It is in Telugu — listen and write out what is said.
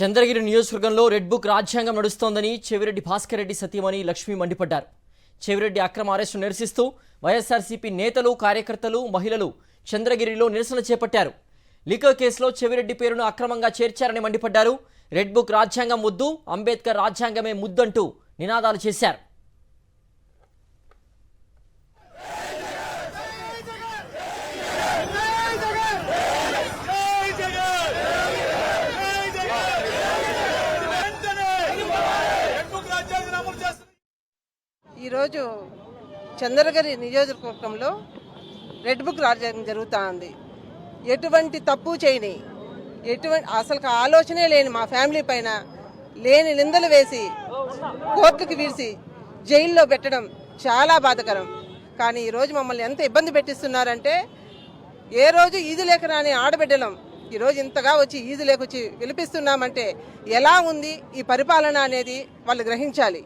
చంద్రగిరి నియోజకవర్గంలో రెడ్ బుక్ రాజ్యాంగం నడుస్తోందని చెవిరెడ్డి భాస్కర్ రెడ్డి సతీమణి లక్ష్మి మండిపడ్డారు. చెవిరెడ్డి అక్రమ అరెస్టు నిరసిస్తూ వైఎస్ఆర్సీపీ నేతలు, కార్యకర్తలు, మహిళలు చంద్రగిరిలో నిరసన చేపట్టారు. లిక్కర్ కేసులో చెవిరెడ్డి పేరును అక్రమంగా చేర్చారని మండిపడ్డారు. రెడ్ బుక్ రాజ్యాంగం ముద్దు, అంబేద్కర్ రాజ్యాంగమే ముద్దంటూ నినాదాలు చేశారు. ఈరోజు చంద్రగిరి నియోజకవర్గంలో రెడ్ బుక్ రాజ్యాంగం జరుగుతూ ఉంది. ఎటువంటి తప్పు చేయని, అసలు ఆలోచనే లేని మా ఫ్యామిలీ పైన లేని నిందలు వేసి కోర్టుకు వీసి జైల్లో పెట్టడం చాలా బాధాకరం. కానీ ఈరోజు మమ్మల్ని ఎంత ఇబ్బంది పెట్టిస్తున్నారంటే, ఏ రోజు ఈజు లేక రాని ఆడబిడ్డలం ఈరోజు ఇంతగా వచ్చి ఈజు లేకొచ్చి విలిపిస్తున్నామంటే ఎలా ఉంది ఈ పరిపాలన అనేది వాళ్ళు గ్రహించాలి.